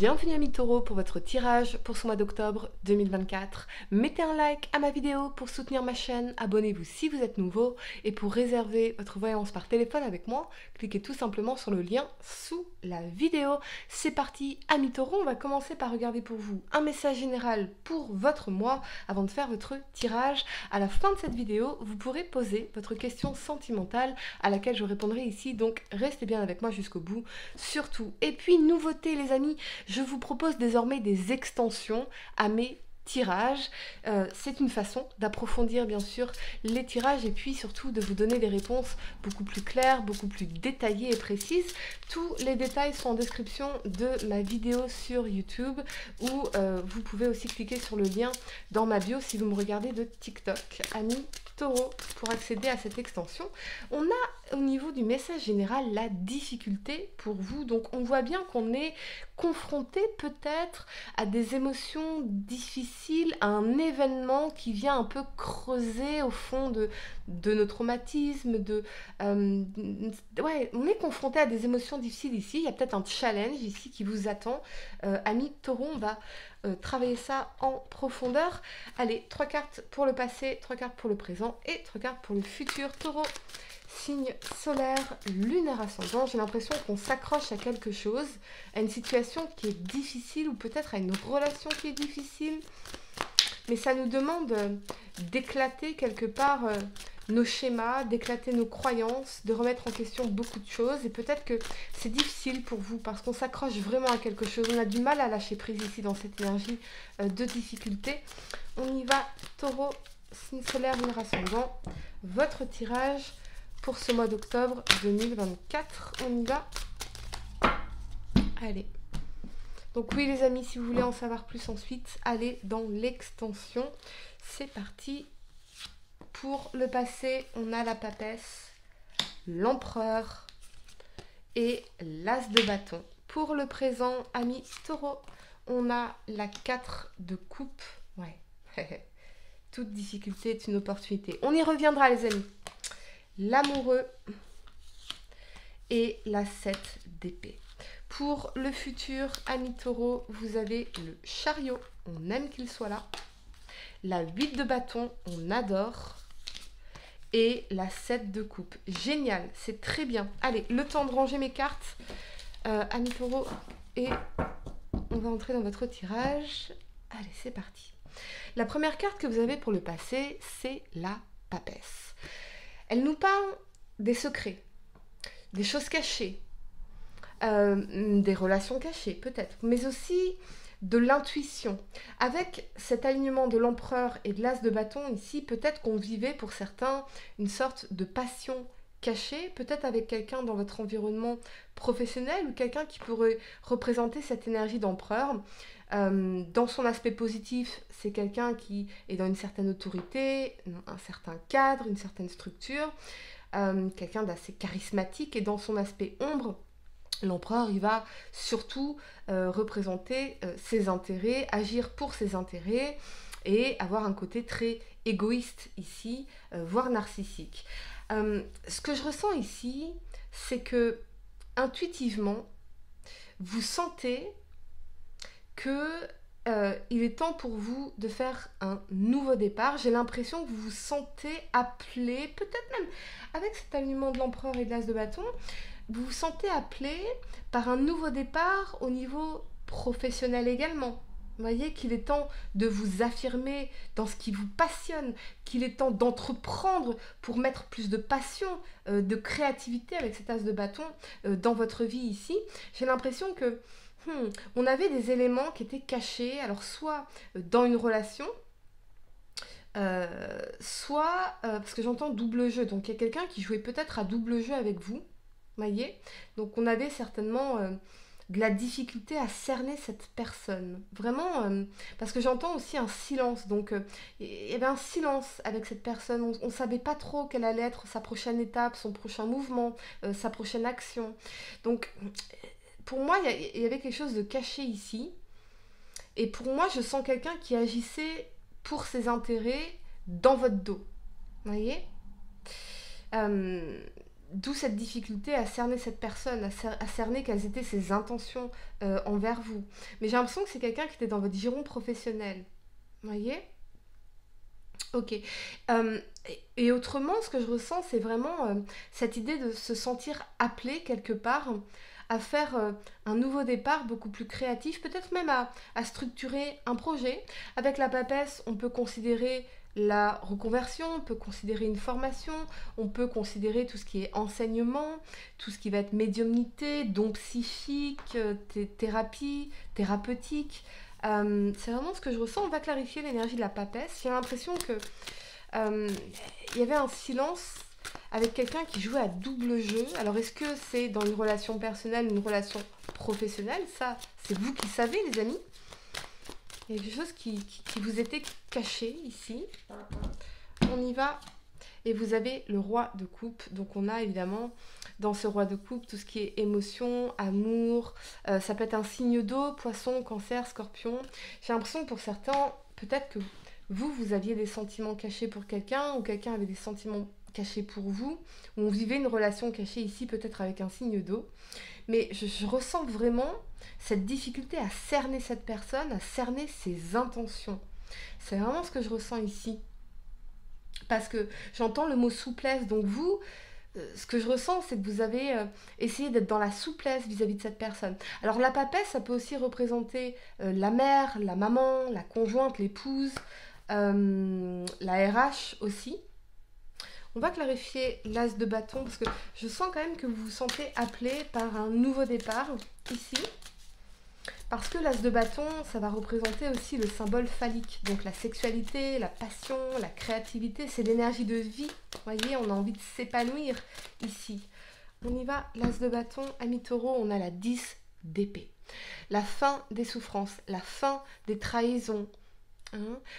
Bienvenue amis taureaux pour votre tirage pour ce mois d'octobre 2024. Mettez un like à ma vidéo pour soutenir ma chaîne, abonnez-vous si vous êtes nouveau et pour réserver votre voyance par téléphone avec moi, cliquez tout simplement sur le lien sous la vidéo. C'est parti amis taureaux, on va commencer par regarder pour vous un message général pour votre mois avant de faire votre tirage. À la fin de cette vidéo, vous pourrez poser votre question sentimentale à laquelle je répondrai ici, donc restez bien avec moi jusqu'au bout surtout. Et puis nouveauté les amis, je vous propose désormais des extensions à mes tirages. C'est une façon d'approfondir bien sûr les tirages et puis surtout de vous donner des réponses beaucoup plus claires, beaucoup plus détaillées et précises. Tous les détails sont en description de ma vidéo sur YouTube ou vous pouvez aussi cliquer sur le lien dans ma bio si vous me regardez de TikTok. Amis taureaux, pour accéder à cette extension, on a au niveau du message général la difficulté pour vous. Donc on voit bien qu'on est confronté peut-être à des émotions difficiles, à un événement qui vient un peu creuser au fond de nos traumatismes, ouais, on est confronté à des émotions difficiles ici, il y a peut-être un challenge ici qui vous attend. Amis taureaux, on va travailler ça en profondeur. Allez, 3 cartes pour le passé, 3 cartes pour le présent et 3 cartes pour le futur. Taureau, signe solaire, lunaire ascendant, j'ai l'impression qu'on s'accroche à quelque chose, à une situation qui est difficile ou peut-être à une relation qui est difficile, mais ça nous demande d'éclater quelque part nos schémas, d'éclater nos croyances, de remettre en question beaucoup de choses et peut-être que c'est difficile pour vous parce qu'on s'accroche vraiment à quelque chose, on a du mal à lâcher prise ici dans cette énergie de difficulté. On y va, taureau, signe solaire, lunaire ascendant, votre tirage pour ce mois d'octobre 2024, on y va. Allez. Donc oui les amis, si vous voulez en savoir plus ensuite, allez dans l'extension. C'est parti. Pour le passé, on a la papesse, l'empereur et l'as de bâton. Pour le présent, amis taureaux, on a la 4 de coupe. Ouais, toute difficulté est une opportunité. On y reviendra les amis. L'amoureux et la 7 d'épée. Pour le futur, amis taureaux, vous avez le chariot, on aime qu'il soit là. La 8 de bâton, on adore. Et la 7 de coupe. Génial, c'est très bien. Allez, le temps de ranger mes cartes, amis taureaux, et on va entrer dans votre tirage. Allez, c'est parti. La première carte que vous avez pour le passé, c'est la papesse. Elle nous parle des secrets, des choses cachées, des relations cachées peut-être, mais aussi de l'intuition. Avec cet alignement de l'empereur et de l'as de bâton ici, peut-être qu'on vivait pour certains une sorte de passion cachée, peut-être avec quelqu'un dans votre environnement professionnel ou quelqu'un qui pourrait représenter cette énergie d'empereur. Dans son aspect positif, c'est quelqu'un qui est dans une certaine autorité, un certain cadre, une certaine structure, quelqu'un d'assez charismatique, et dans son aspect ombre, l'empereur, il va surtout représenter ses intérêts, agir pour ses intérêts et avoir un côté très égoïste ici, voire narcissique. Ce que je ressens ici, c'est que intuitivement, vous sentez que il est temps pour vous de faire un nouveau départ. J'ai l'impression que vous vous sentez appelé, peut-être même avec cet alignement de l'empereur et de l'as de bâton, vous vous sentez appelé par un nouveau départ au niveau professionnel également. Vous voyez qu'il est temps de vous affirmer dans ce qui vous passionne, qu'il est temps d'entreprendre pour mettre plus de passion, de créativité avec cet as de bâton dans votre vie ici. J'ai l'impression que on avait des éléments qui étaient cachés, alors soit dans une relation, soit parce que j'entends double jeu, donc il y a quelqu'un qui jouait peut-être à double jeu avec vous. Voyez, donc on avait certainement de la difficulté à cerner cette personne. Vraiment, parce que j'entends aussi un silence. Donc il y avait un silence avec cette personne. On ne savait pas trop quelle allait être sa prochaine étape, son prochain mouvement, sa prochaine action. Donc pour moi, il y avait quelque chose de caché ici. Et pour moi, je sens quelqu'un qui agissait pour ses intérêts dans votre dos. Voyez d'où cette difficulté à cerner cette personne, à cerner quelles étaient ses intentions envers vous. Mais j'ai l'impression que c'est quelqu'un qui était dans votre giron professionnel. Vous voyez ? Ok. Et autrement, ce que je ressens, c'est vraiment cette idée de se sentir appelé quelque part à faire un nouveau départ beaucoup plus créatif, peut-être même à structurer un projet. Avec la papesse, on peut considérer la reconversion, on peut considérer une formation, on peut considérer tout ce qui est enseignement, tout ce qui va être médiumnité, dons psychiques, thérapie, thérapeutique. C'est vraiment ce que je ressens. On va clarifier l'énergie de la papesse. J'ai l'impression que il y avait un silence avec quelqu'un qui jouait à double jeu. Alors, est-ce que c'est dans une relation personnelle, une relation professionnelle? Ça, c'est vous qui savez, les amis. Il y a quelque chose qui vous était caché ici. On y va. Et vous avez le roi de coupe. Donc, on a évidemment dans ce roi de coupe tout ce qui est émotion, amour. Ça peut être un signe d'eau, poisson, cancer, scorpion. J'ai l'impression que pour certains, peut-être que vous aviez des sentiments cachés pour quelqu'un ou quelqu'un avait des sentiments cachés pour vous, ou on vivait une relation cachée ici, peut-être avec un signe d'eau. Mais je ressens vraiment cette difficulté à cerner cette personne, à cerner ses intentions. C'est vraiment ce que je ressens ici. Parce que j'entends le mot souplesse, donc vous, ce que je ressens, c'est que vous avez essayé d'être dans la souplesse vis-à-vis de cette personne. Alors la papesse, ça peut aussi représenter la mère, la maman, la conjointe, l'épouse, la RH aussi. On va clarifier l'as de bâton parce que je sens quand même que vous vous sentez appelé par un nouveau départ ici. Parce que l'as de bâton, ça va représenter aussi le symbole phallique. Donc la sexualité, la passion, la créativité, c'est l'énergie de vie. Vous voyez, on a envie de s'épanouir ici. On y va, l'as de bâton, ami taureau, on a la 10 d'épée. La fin des souffrances, la fin des trahisons.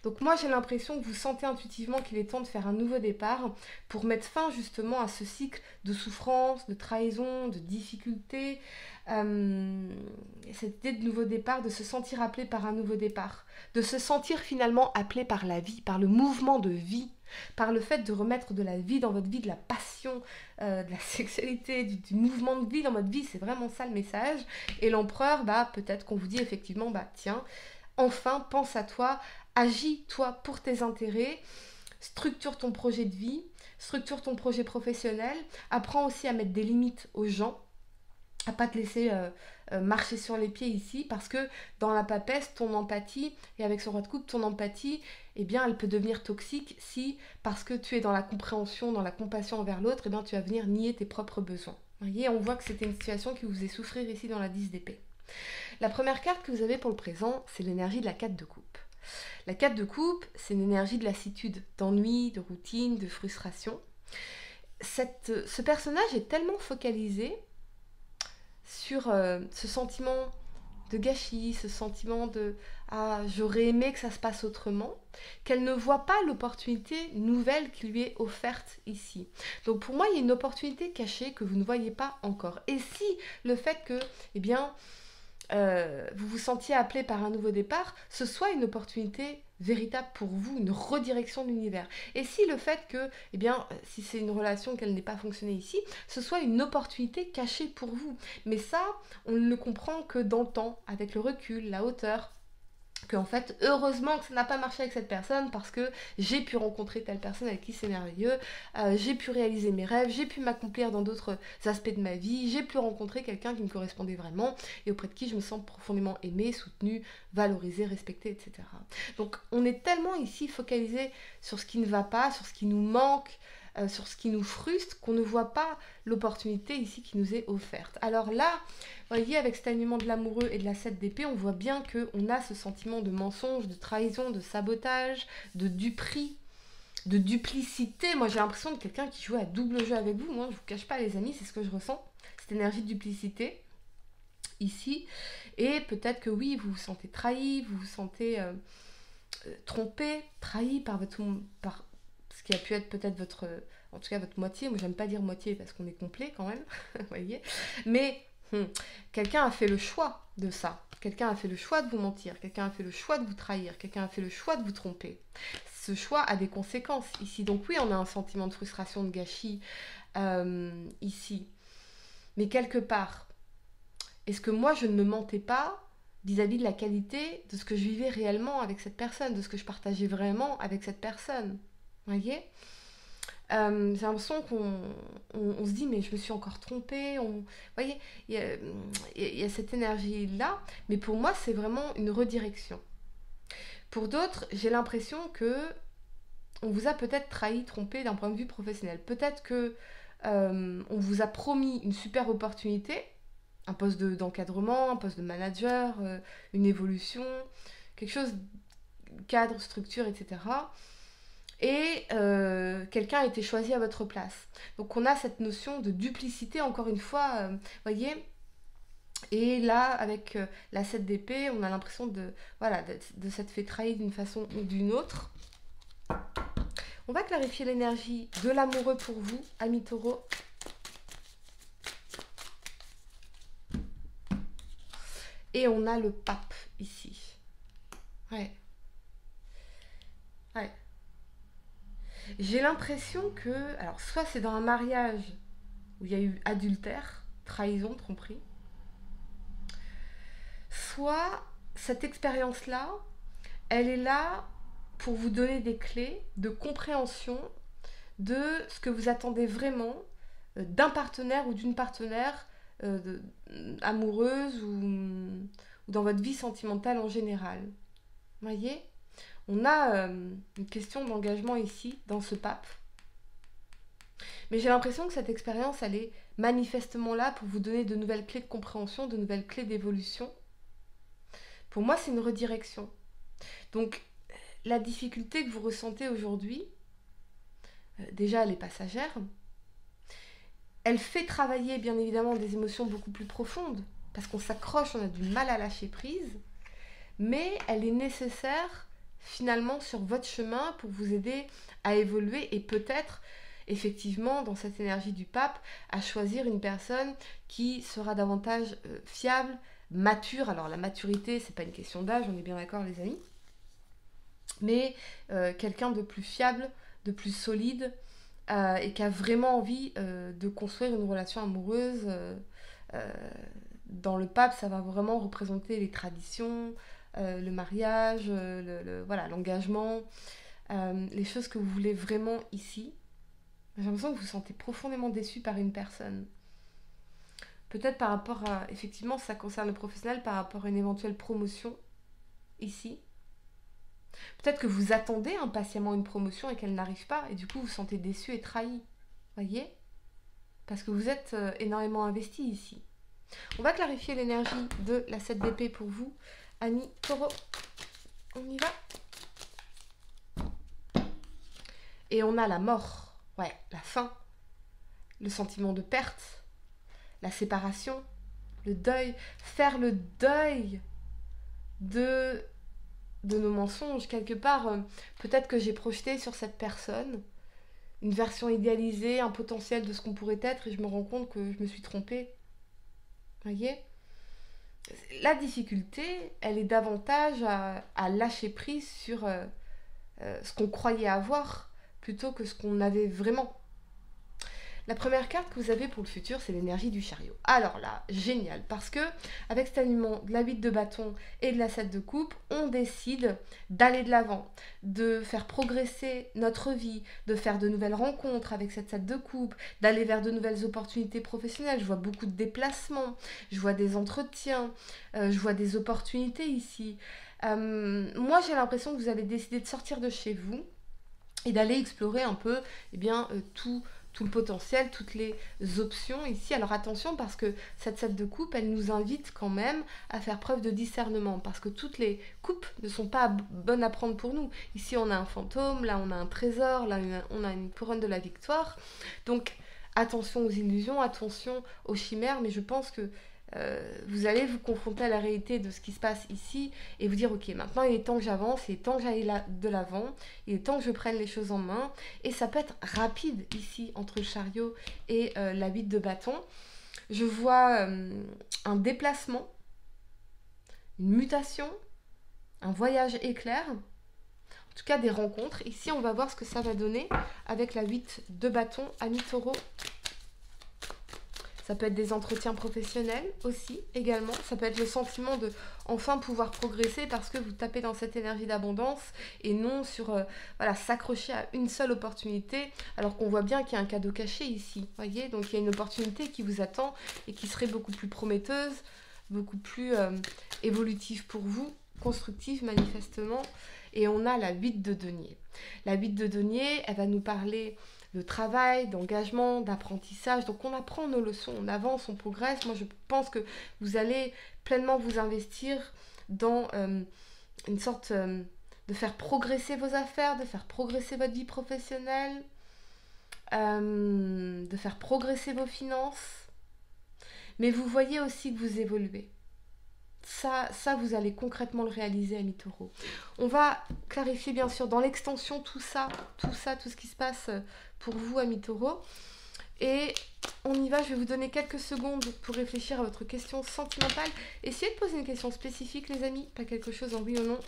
Donc moi j'ai l'impression que vous sentez intuitivement qu'il est temps de faire un nouveau départ pour mettre fin justement à ce cycle de souffrance, de trahison, de difficultés, cette idée de nouveau départ, de se sentir appelé par un nouveau départ, de se sentir finalement appelé par la vie, par le mouvement de vie, par le fait de remettre de la vie dans votre vie, de la passion, de la sexualité, du mouvement de vie dans votre vie, c'est vraiment ça le message. Et l'empereur, peut-être qu'on vous dit effectivement, tiens, enfin, pense à toi, agis toi pour tes intérêts, structure ton projet de vie, structure ton projet professionnel, apprends aussi à mettre des limites aux gens, à pas te laisser marcher sur les pieds ici, parce que dans la papesse, ton empathie, et avec ce roi de coupe, ton empathie, eh bien, elle peut devenir toxique si, parce que tu es dans la compréhension, dans la compassion envers l'autre, eh bien, tu vas venir nier tes propres besoins. Vous voyez, on voit que c'était une situation qui vous faisait souffrir ici dans la 10 d'épée. La première carte que vous avez pour le présent, c'est l'énergie de la 4 de coupe. La 4 de coupe, c'est une énergie de lassitude, d'ennui, de routine, de frustration. Ce personnage est tellement focalisé sur ce sentiment de gâchis, ce sentiment de « ah, j'aurais aimé que ça se passe autrement », qu'elle ne voit pas l'opportunité nouvelle qui lui est offerte ici. Donc pour moi, il y a une opportunité cachée que vous ne voyez pas encore. Et si le fait que, vous vous sentiez appelé par un nouveau départ, ce soit une opportunité véritable pour vous, une redirection de l'univers. Et si le fait que, si c'est une relation qu'elle n'ait pas fonctionné ici, ce soit une opportunité cachée pour vous. Mais ça, on ne le comprend que dans le temps, avec le recul, la hauteur. Qu'en fait, heureusement que ça n'a pas marché avec cette personne parce que j'ai pu rencontrer telle personne avec qui c'est merveilleux, j'ai pu réaliser mes rêves, j'ai pu m'accomplir dans d'autres aspects de ma vie, j'ai pu rencontrer quelqu'un qui me correspondait vraiment et auprès de qui je me sens profondément aimée, soutenue, valorisée, respectée, etc. Donc on est tellement ici focalisé sur ce qui ne va pas, sur ce qui nous manque, sur ce qui nous frustre, qu'on ne voit pas l'opportunité ici qui nous est offerte. Alors là, vous voyez, avec cet alignement de l'amoureux et de la 7 d'épée, on voit bien qu'on a ce sentiment de mensonge, de trahison, de sabotage, de duperie, de duplicité. Moi, j'ai l'impression de quelqu'un qui joue à double jeu avec vous. Moi, je ne vous cache pas, les amis, c'est ce que je ressens. Cette énergie de duplicité, ici. Et peut-être que oui, vous vous sentez trahi, vous vous sentez trompé, trahi par ce qui a pu être peut-être votre moitié. Moi, j'aime pas dire moitié parce qu'on est complet quand même, vous voyez. Mais quelqu'un a fait le choix de ça. Quelqu'un a fait le choix de vous mentir. Quelqu'un a fait le choix de vous trahir. Quelqu'un a fait le choix de vous tromper. ce choix a des conséquences ici. Donc oui, on a un sentiment de frustration, de gâchis ici. Mais quelque part, est-ce que moi, je ne me mentais pas vis-à-vis de la qualité de ce que je vivais réellement avec cette personne, de ce que je partageais vraiment avec cette personne? Vous voyez? J'ai l'impression qu'on se dit, mais je me suis encore trompée. Vous voyez, il y a cette énergie-là. Mais pour moi, c'est vraiment une redirection. Pour d'autres, j'ai l'impression que on vous a peut-être trahi, trompé d'un point de vue professionnel. Peut-être que on vous a promis une super opportunité, un poste d'encadrement, un poste de manager, une évolution, quelque chose, cadre, structure, etc. Et quelqu'un a été choisi à votre place. Donc on a cette notion de duplicité, encore une fois, voyez. Et là, avec la 7 d'épée, on a l'impression de s'être fait trahir d'une façon ou d'une autre. On va clarifier l'énergie de l'amoureux pour vous, amis taureaux. Et on a le pape ici. Ouais. Ouais. J'ai l'impression que... Alors, soit c'est dans un mariage où il y a eu adultère, trahison, tromperie. Soit cette expérience-là, elle est là pour vous donner des clés de compréhension de ce que vous attendez vraiment d'un partenaire ou d'une partenaire amoureuse ou dans votre vie sentimentale en général. Vous voyez ? On a une question d'engagement ici, dans ce pape. Mais j'ai l'impression que cette expérience, elle est manifestement là pour vous donner de nouvelles clés de compréhension, de nouvelles clés d'évolution. Pour moi, c'est une redirection. Donc, la difficulté que vous ressentez aujourd'hui, déjà, elle est passagère. Elle fait travailler, bien évidemment, des émotions beaucoup plus profondes, parce qu'on s'accroche, on a du mal à lâcher prise, mais elle est nécessaire, finalement, sur votre chemin pour vous aider à évoluer et peut-être, effectivement, dans cette énergie du pape, à choisir une personne qui sera davantage fiable, mature. Alors, la maturité, c'est pas une question d'âge, on est bien d'accord, les amis, mais quelqu'un de plus fiable, de plus solide, et qui a vraiment envie de construire une relation amoureuse. Dans le pape, ça va vraiment représenter les traditions, le mariage, voilà, l'engagement, les choses que vous voulez vraiment ici. J'ai l'impression que vous vous sentez profondément déçu par une personne. Peut-être par rapport à... Effectivement, ça concerne le professionnel, par rapport à une éventuelle promotion ici. Peut-être que vous attendez impatiemment une promotion et qu'elle n'arrive pas, et du coup vous vous sentez déçu et trahi. Voyez ? Parce que vous êtes énormément investi ici. On va clarifier l'énergie de la 7 d'épée pour vous, amis taureaux. On y va. Et on a la mort, ouais, la fin, le sentiment de perte, la séparation, le deuil, faire le deuil de nos mensonges. Quelque part, peut-être que j'ai projeté sur cette personne une version idéalisée, un potentiel de ce qu'on pourrait être, et je me rends compte que je me suis trompée. Voyez ? La difficulté, elle est davantage à lâcher prise sur ce qu'on croyait avoir, plutôt que ce qu'on avait vraiment. La première carte que vous avez pour le futur, c'est l'énergie du chariot. Alors là, génial, parce que avec cet alignement de la 8 de bâton et de la 7 de coupe, on décide d'aller de l'avant, de faire progresser notre vie, de faire de nouvelles rencontres avec cette 7 de coupe, d'aller vers de nouvelles opportunités professionnelles. Je vois beaucoup de déplacements, je vois des entretiens, je vois des opportunités ici. Moi, j'ai l'impression que vous avez décidé de sortir de chez vous et d'aller explorer un peu tout le potentiel, toutes les options ici. Alors attention, parce que cette 7 de coupe, elle nous invite quand même à faire preuve de discernement, parce que toutes les coupes ne sont pas bonnes à prendre pour nous. Ici, on a un fantôme, là, on a un trésor, là, on a une couronne de la victoire. Donc, attention aux illusions, attention aux chimères, mais je pense que vous allez vous confronter à la réalité de ce qui se passe ici et vous dire ok, maintenant il est temps que j'avance, il est temps que j'aille de l'avant, il est temps que je prenne les choses en main, et ça peut être rapide ici entre le chariot et la 8 de bâton. Je vois un déplacement, une mutation, un voyage éclair. En tout cas des rencontres. Ici, on va voir ce que ça va donner avec la 8 de bâton, amis taureau. Ça peut être des entretiens professionnels aussi, également. Ça peut être le sentiment de enfin pouvoir progresser parce que vous tapez dans cette énergie d'abondance et non sur voilà, s'accrocher à une seule opportunité, alors qu'on voit bien qu'il y a un cadeau caché ici. Voyez, donc il y a une opportunité qui vous attend et qui serait beaucoup plus prometteuse, beaucoup plus évolutive pour vous, constructive manifestement. Et on a la 8 de denier. La 8 de denier, elle va nous parler de travail, d'engagement, d'apprentissage. Donc on apprend nos leçons, on avance, on progresse. Moi je pense que vous allez pleinement vous investir dans une sorte de faire progresser vos affaires, de faire progresser votre vie professionnelle, de faire progresser vos finances. Mais vous voyez aussi que vous évoluez. Ça, vous allez concrètement le réaliser, amis taureaux. On va clarifier bien sûr dans l'extension tout ce qui se passe pour vous, amis taureaux. Et on y va, je vais vous donner quelques secondes pour réfléchir à votre question sentimentale. Essayez de poser une question spécifique, les amis, pas quelque chose en oui ou non.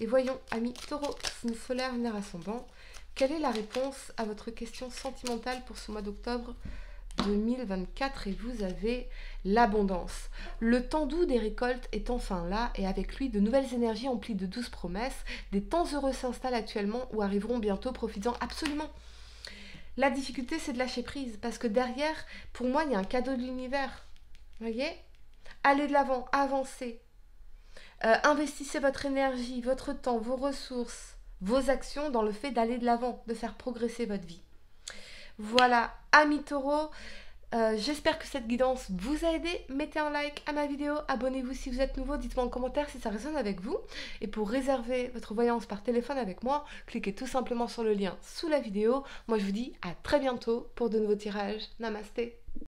Et voyons, amis taureaux, signe solaire, lunaire ascendant, quelle est la réponse à votre question sentimentale pour ce mois d'octobre 2024? Et vous avez l'abondance. Le temps doux des récoltes est enfin là et avec lui de nouvelles énergies emplies de douces promesses. Des temps heureux s'installent actuellement ou arriveront bientôt, profitant absolument. La difficulté, c'est de lâcher prise parce que derrière, pour moi, il y a un cadeau de l'univers. Voyez? Allez de l'avant, avancez. Investissez votre énergie, votre temps, vos ressources, vos actions dans le fait d'aller de l'avant, de faire progresser votre vie. Voilà, amis taureaux, j'espère que cette guidance vous a aidé. Mettez un like à ma vidéo, abonnez-vous si vous êtes nouveau, dites-moi en commentaire si ça résonne avec vous. Et pour réserver votre voyance par téléphone avec moi, cliquez tout simplement sur le lien sous la vidéo. Moi je vous dis à très bientôt pour de nouveaux tirages. Namasté.